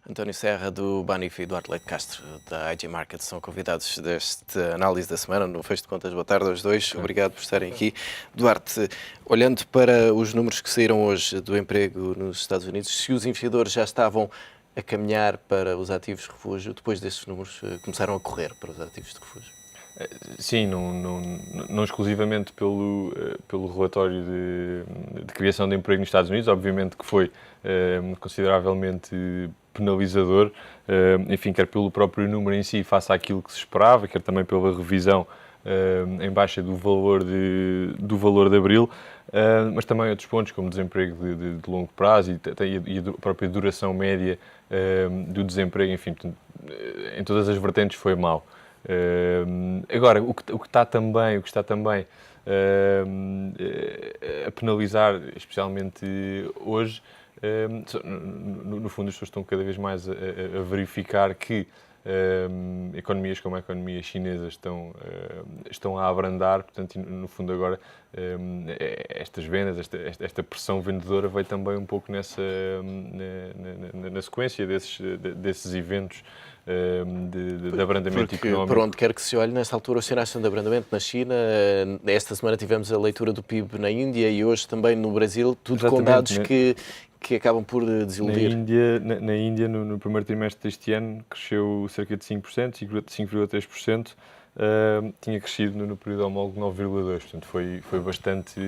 António Serra, do Banif e Duarte Leite Castro, da IG Market, são convidados desta análise da semana. No Fecho de Contas, boa tarde aos dois. Obrigado por estarem aqui. Duarte, olhando para os números que saíram hoje do emprego nos Estados Unidos, se os investidores já estavam a caminhar para os ativos de refúgio, depois desses números começaram a correr para os ativos de refúgio? Sim, não exclusivamente pelo relatório de criação de emprego nos Estados Unidos, obviamente que foi consideravelmente penalizador, enfim, quer pelo próprio número em si, face àquilo que se esperava, quer também pela revisão em baixa do valor de abril, mas também outros pontos, como desemprego de longo prazo e a própria duração média do desemprego, enfim, portanto, em todas as vertentes foi mau. Agora, o que está também a penalizar, especialmente hoje, no fundo as pessoas estão cada vez mais a verificar que economias como a economia chinesa estão a abrandar, portanto, no fundo agora estas vendas, esta pressão vendedora veio também um pouco na sequência desses eventos de abrandamento económico. Por onde quer que se olhe, nesta altura os sinais são de abrandamento na China. Esta semana tivemos a leitura do PIB na Índia e hoje também no Brasil, tudo Exatamente, com dados que acabam por desiludir. Na Índia, no primeiro trimestre deste ano, cresceu cerca de 5%, 5,3%. Tinha crescido no período homólogo 9,2%, portanto foi bastante,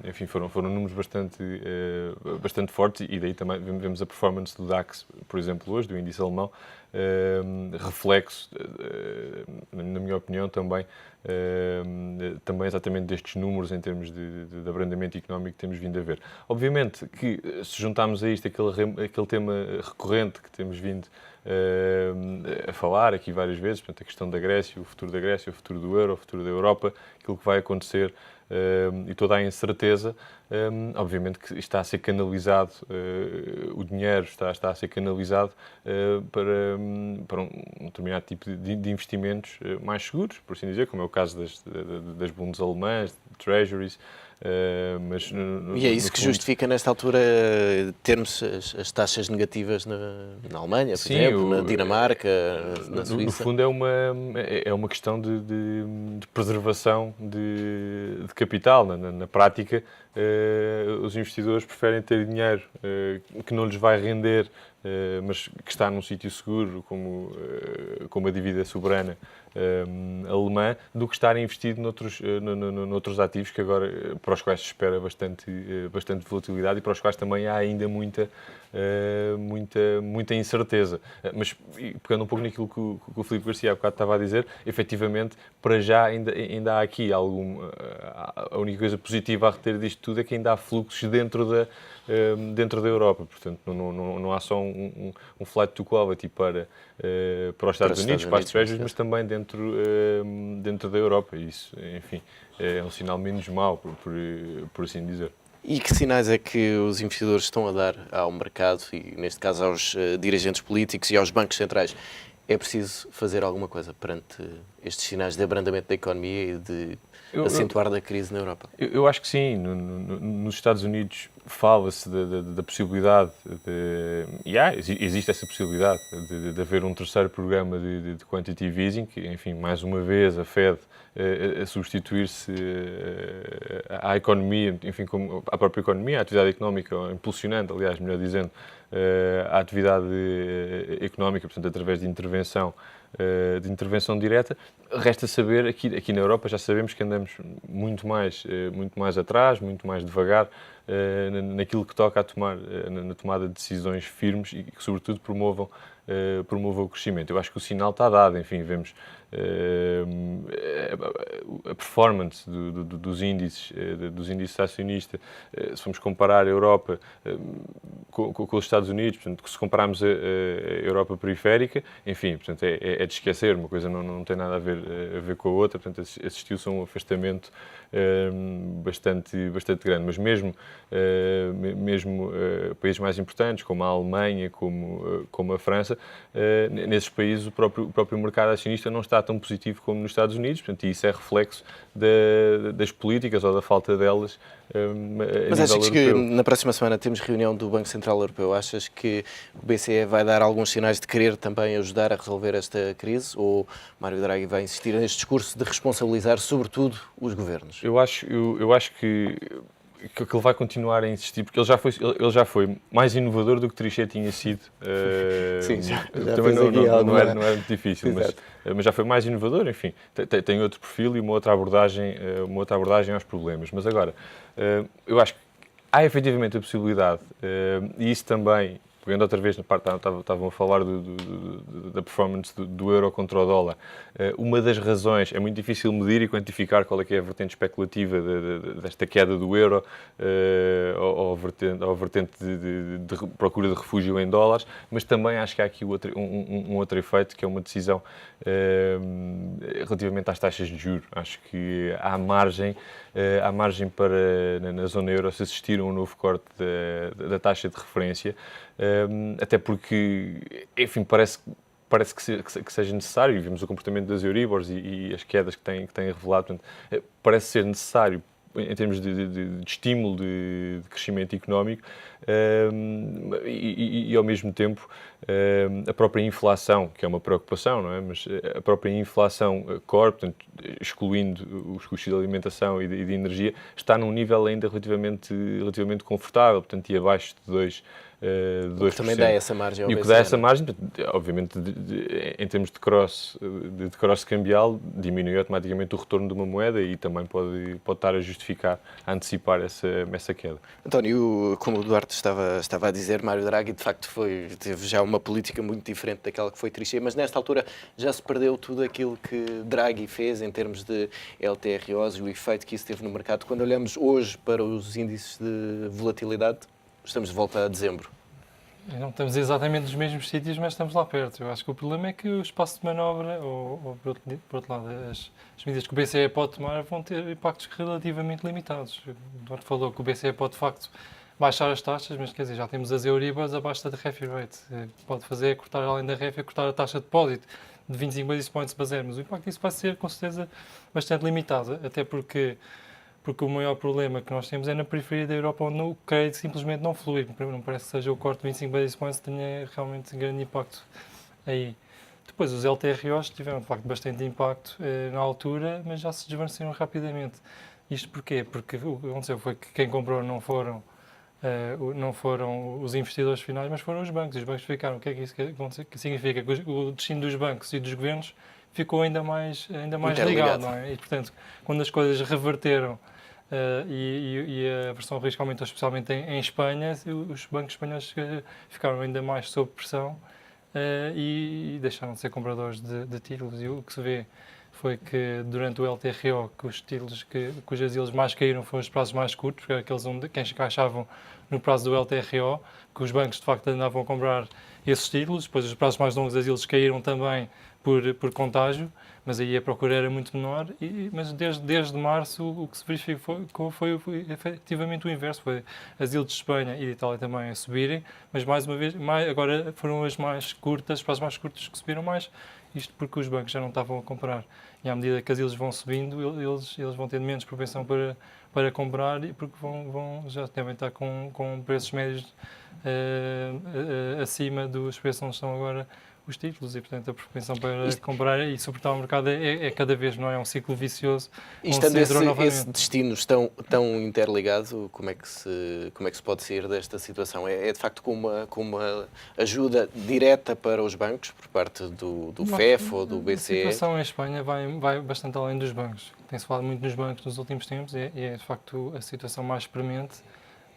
enfim, foram números bastante fortes, e daí também vemos a performance do DAX, por exemplo, hoje, do índice alemão, reflexo, na minha opinião, também exatamente destes números em termos de abrandamento económico que temos vindo a ver. Obviamente que, se juntarmos a isto aquele tema recorrente que temos vindo a falar aqui várias vezes, portanto, a questão da Grécia, o futuro da Grécia, o futuro do euro, o futuro da Europa, aquilo que vai acontecer e toda a incerteza, obviamente que está a ser canalizado, o dinheiro está a ser canalizado para um determinado tipo de investimentos mais seguros, por assim dizer, como é o caso das bundes alemãs, treasuries. E é isso que justifica, nesta altura, termos as taxas negativas na Alemanha, por exemplo, na Dinamarca, na Suíça? No fundo é uma questão de preservação de capital. Na prática, os investidores preferem ter dinheiro que não lhes vai render, mas que está num sítio seguro, como a dívida soberana alemã, do que estar investido noutros ativos que agora, para os quais se espera bastante volatilidade e para os quais também há ainda muita incerteza. Mas, pegando um pouco naquilo que o Filipe Garcia há bocado estava a dizer, efetivamente, para já ainda há aqui a única coisa positiva a reter disto tudo é que ainda há fluxos dentro da Europa. Portanto, não há só um flight to quality para os Estados Unidos, para as treasuries, mas também dentro da Europa. Isso, enfim, é um sinal menos mau, por assim dizer. E que sinais é que os investidores estão a dar ao mercado e, neste caso, aos dirigentes políticos e aos bancos centrais? É preciso fazer alguma coisa perante estes sinais de abrandamento da economia e de acentuar da crise na Europa? Eu acho que sim. Nos Estados Unidos fala-se da possibilidade, existe essa possibilidade de haver um terceiro programa de quantitative easing, que, enfim, mais uma vez a Fed a substituir-se à economia, enfim, como à própria economia, à atividade económica, impulsionando, aliás, melhor dizendo, a atividade económica, portanto, através de intervenção direta. Resta saber, aqui na Europa já sabemos que andamos muito mais atrás, muito mais devagar naquilo que toca na tomada de decisões firmes e que, sobretudo, promovam o crescimento. Eu acho que o sinal está dado. Enfim, vemos a performance dos índices acionistas. Se formos comparar a Europa com os Estados Unidos, portanto, se compararmos a Europa periférica, enfim, portanto, é de esquecer, uma coisa não tem nada a ver com a outra, portanto, assistiu-se a um afastamento bastante grande, mas mesmo países mais importantes, como a Alemanha, como a França, força, nesses países o próprio mercado acionista não está tão positivo como nos Estados Unidos, portanto, e isso é reflexo das políticas ou da falta delas a Mas nível achas que europeu. na próxima semana temos reunião do Banco Central Europeu? Achas que o BCE vai dar alguns sinais de querer também ajudar a resolver esta crise? Ou Mário Draghi vai insistir neste discurso de responsabilizar, sobretudo, os governos? Eu acho que ele vai continuar a insistir, porque ele já foi mais inovador do que Trichet tinha sido. Sim, já também fez aqui alguma... não era muito difícil, mas já foi mais inovador, enfim, tem outro perfil e uma outra abordagem aos problemas. Mas agora, eu acho que há efetivamente a possibilidade, e isso também, pegando outra vez na parte, estavam a falar da performance do euro contra o dólar. Uma das razões, é muito difícil medir e quantificar qual é que é a vertente especulativa desta queda do euro ou a vertente de procura de refúgio em dólares, mas também acho que há aqui um outro efeito, que é uma decisão relativamente às taxas de juros. Acho que há margem para, na zona euro, se assistir a um novo corte da taxa de referência, até porque, enfim, parece que seja necessário, e vimos o comportamento das Euribors e as quedas que têm revelado, portanto, parece ser necessário, em termos de estímulo de crescimento económico, e ao mesmo tempo a própria inflação, que é uma preocupação, não é? Mas a própria inflação core, portanto, excluindo os custos de alimentação e de energia, está num nível ainda relativamente confortável, portanto, e abaixo de 2%. O que também dá essa margem ao E o que BCE, dá essa não é? margem, obviamente, em termos de cross cambial, diminui automaticamente o retorno de uma moeda e também pode estar a justificar, a antecipar essa queda. António, como o Duarte estava a dizer, Mário Draghi de facto teve já uma política muito diferente daquela que foi Trichet, mas nesta altura já se perdeu tudo aquilo que Draghi fez em termos de LTROs e o efeito que isso teve no mercado. Quando olhamos hoje para os índices de volatilidade, estamos de volta a dezembro. Não estamos exatamente nos mesmos sítios, mas estamos lá perto. Eu acho que o problema é que o espaço de manobra, ou por outro lado, as medidas que o BCE pode tomar vão ter impactos relativamente limitados. O Eduardo falou que o BCE pode, de facto, baixar as taxas, mas quer dizer, já temos as Euribors abaixo da reference rate. Pode fazer é cortar, além da reference, cortar a taxa de depósito de 25 basis points para zero, mas o impacto disso vai ser, com certeza, bastante limitado, até porque o maior problema que nós temos é na periferia da Europa, onde o crédito simplesmente não flui. Não parece que seja o corte de 25 basis points que tenha realmente grande impacto aí. Depois, os LTROs tiveram, de facto, bastante impacto na altura, mas já se desvaneceram rapidamente. Isto porquê? Porque o que aconteceu foi que quem comprou não foram os investidores finais, mas foram os bancos. Os bancos ficaram. O que é que isso significa? Que o destino dos bancos e dos governos ficou ainda mais ligado, não é? E, portanto, quando as coisas reverteram e a versão de risco aumentou especialmente em Espanha, os bancos espanhóis ficaram ainda mais sob pressão e deixaram de ser compradores de títulos. E o que se vê foi que durante o LTRO, que os títulos cujos yields mais caíram foram os prazos mais curtos, porque aqueles onde quem encaixavam no prazo do LTRO, que os bancos de facto andavam a comprar esses títulos. Depois os prazos mais longos das yields caíram também por contágio, mas aí a procura era muito menor, mas desde março o que se verificou foi efetivamente o inverso, foi as yields de Espanha e de Itália também a subirem, mas mais uma vez, agora foram as mais curtas, os mais curtos que subiram mais, isto porque os bancos já não estavam a comprar. E à medida que as yields vão subindo, eles vão tendo menos propensão para comprar, porque já devem estar com preços médios acima dos preços onde estão agora os títulos e, portanto, a propensão para comprar e suportar o mercado é cada vez, não é um ciclo vicioso. E estando esse destino tão interligado, como é que se pode sair desta situação? É de facto com uma ajuda direta para os bancos por parte do FEF ou do BCE? A situação em Espanha vai bastante além dos bancos. Tem-se falado muito nos bancos nos últimos tempos e é de facto a situação mais premente.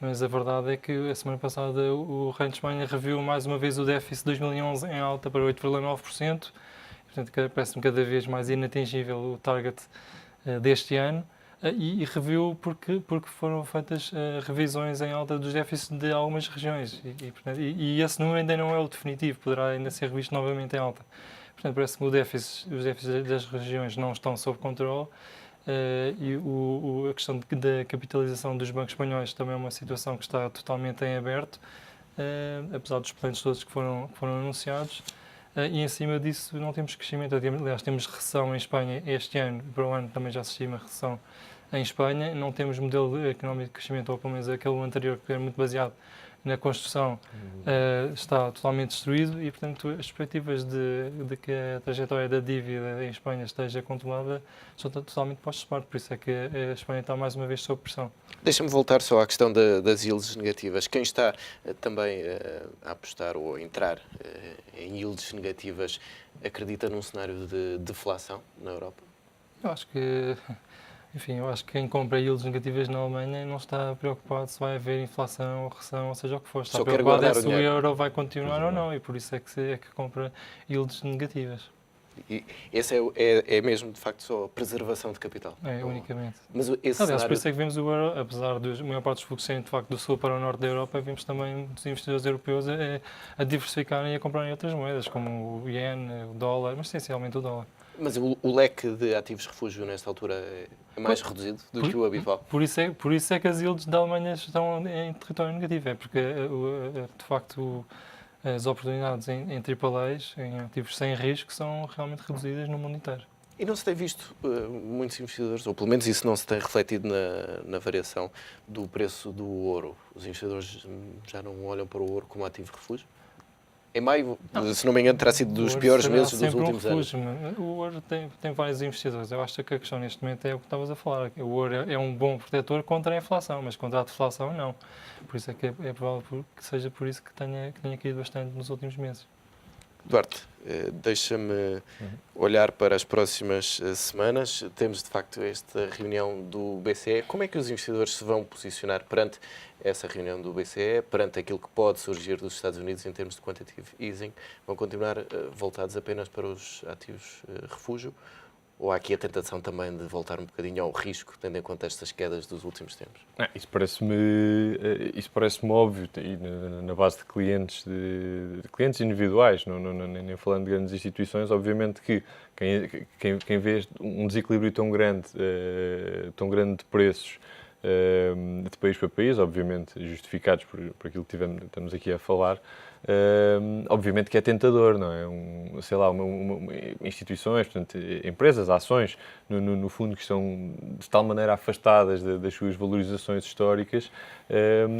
Mas a verdade é que a semana passada o Reino de Espanha reviu mais uma vez o déficit de 2011 em alta para 8,9%. Portanto, parece-me cada vez mais inatingível o target deste ano. E reviu porque foram feitas revisões em alta dos déficits de algumas regiões. E esse número ainda não é o definitivo, poderá ainda ser revisto novamente em alta. Portanto, parece-me que os déficits das regiões não estão sob controle. E a questão da capitalização dos bancos espanhóis também é uma situação que está totalmente em aberto apesar dos planos todos que foram anunciados. E em cima disso não temos crescimento. Aliás, temos recessão em Espanha este ano, para o ano também já se estima recessão em Espanha. Não temos modelo económico de crescimento, ou pelo menos aquele anterior, que era muito baseado na construção, está totalmente destruído e, portanto, as perspectivas de que a trajetória da dívida em Espanha esteja controlada são totalmente postas de parte. Por isso é que a Espanha está mais uma vez sob pressão. Deixa-me voltar só à questão das yields negativas. Quem está também a apostar ou a entrar em yields negativas acredita num cenário de deflação na Europa? Eu acho que, enfim, quem compra yields negativas na Alemanha não está preocupado se vai haver inflação ou recessão, ou seja o que for. Está Só quer preocupado guardar o se o dinheiro. euro vai continuar ou não, e por isso é que compra yields negativas. E esse é mesmo, de facto, só preservação de capital? Unicamente. Mas esse Aliás, cenário... por isso é que vemos o euro, apesar da maior parte dos fluxos serem de facto do sul para o norte da Europa, vemos também dos investidores europeus a diversificarem e a comprarem outras moedas, como o iene, o dólar, mas essencialmente o dólar. Mas o leque de ativos refúgio nesta altura é mais reduzido do que o habitual? Por isso é que as yields da Alemanha estão em território negativo, é porque de facto as oportunidades em AAAs, em ativos sem risco, são realmente reduzidas no mundo inteiro. E não se tem visto muitos investidores, ou pelo menos isso não se tem refletido na variação do preço do ouro. Os investidores já não olham para o ouro como ativo refúgio? Em maio, se não me engano, terá sido dos piores meses dos últimos anos. O ouro tem vários investidores. Eu acho que a questão neste momento é o que estavas a falar. O ouro é um bom protetor contra a inflação, mas contra a deflação não. Por isso é que é provável que seja por isso que tenha caído bastante nos últimos meses. Duarte, deixa-me olhar para as próximas semanas. Temos, de facto, esta reunião do BCE. Como é que os investidores se vão posicionar perante essa reunião do BCE, perante aquilo que pode surgir dos Estados Unidos em termos de quantitative easing? Vão continuar voltados apenas para os ativos refúgio? Ou há aqui a tentação também de voltar um bocadinho ao risco, tendo em conta estas quedas dos últimos tempos? Isso parece-me óbvio, e na base de clientes, de clientes individuais, nem falando de grandes instituições. Obviamente que quem vê um desequilíbrio tão grande de preços de país para país, obviamente justificados por aquilo que estamos aqui a falar, obviamente que é tentador, não é? Instituições, portanto, empresas, ações, no fundo, que estão de tal maneira afastadas das suas valorizações históricas,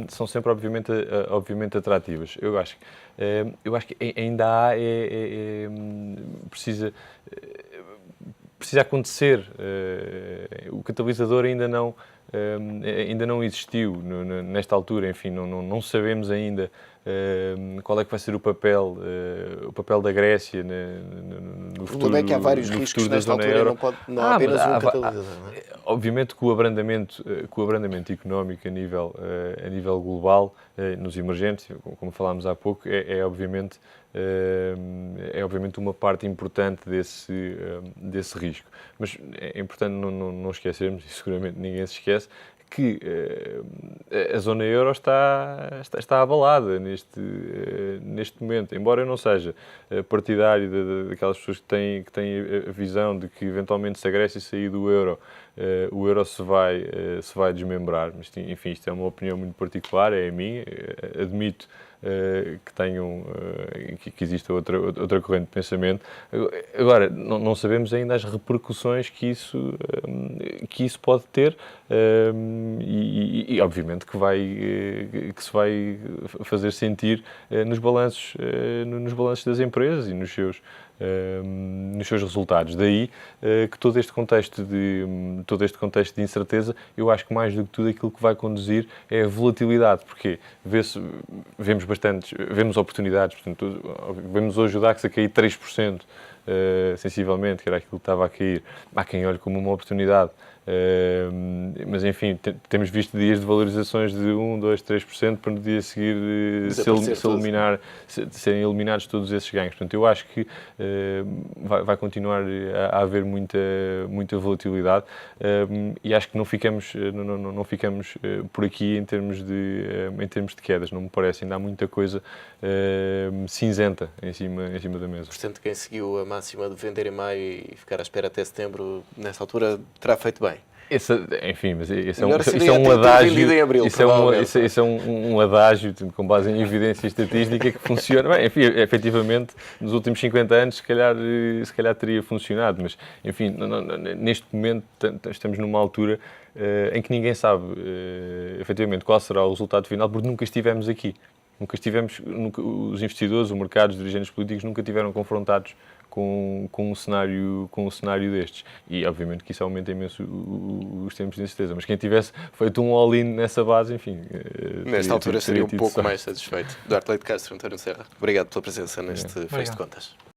são sempre, obviamente atrativas. Eu acho que ainda há, precisa acontecer, o catalisador ainda não existiu nesta altura. Enfim, não sabemos ainda qual é que vai ser o papel da Grécia no futuro. O problema é que há vários riscos nesta altura, não há apenas um catalisador. Não é? Obviamente que o abrandamento económico a nível global, nos emergentes, como falámos há pouco, é obviamente uma parte importante desse risco. Mas é importante não esquecermos, e seguramente ninguém se esquece, que a zona euro está abalada neste momento. Embora eu não seja partidário daquelas pessoas que têm a visão de que eventualmente, se a Grécia sair do euro, o euro se vai desmembrar. Mas, enfim, isto é uma opinião muito particular, é a minha. Admito que existe outra corrente de pensamento. Agora, não sabemos ainda as repercussões que isso pode ter, e obviamente que se vai fazer sentir nos balanços das empresas e nos seus resultados. Daí que todo este contexto de incerteza, eu acho que mais do que tudo aquilo que vai conduzir é a volatilidade, porque vemos oportunidades. Portanto, vemos hoje o DAX a cair 3%, sensivelmente, que era aquilo que estava a cair. Há quem olhe como uma oportunidade. Mas, enfim, temos visto dias de valorizações de 1, 2, 3% para no dia a seguir serem eliminados todos esses ganhos. Portanto, eu acho que vai continuar a haver muita volatilidade, e acho que não ficamos por aqui em termos de quedas. Não me parece, ainda há muita coisa cinzenta em cima da mesa. Portanto, quem seguiu a máxima de vender em maio e ficar à espera até setembro, nessa altura, terá feito bem. Enfim, mas isso é Melhor isso seria é um ter adágio. vendido em abril, provavelmente. Isso é um adágio com base em evidência estatística que funciona. Bem, enfim, efetivamente, nos últimos 50 anos, se calhar teria funcionado, mas, enfim, neste momento estamos numa altura em que ninguém sabe, efetivamente, qual será o resultado final, porque nunca estivemos aqui. Os investidores, o mercado, os dirigentes políticos nunca tiveram confrontados com um cenário destes. E, obviamente, que isso aumenta imenso os tempos de incerteza. Mas quem tivesse feito um all-in nessa base, enfim... Nesta altura seria um pouco sorte. mais satisfeito. Duarte Leite Castro, António Serra, obrigado pela presença neste Fez de Contas.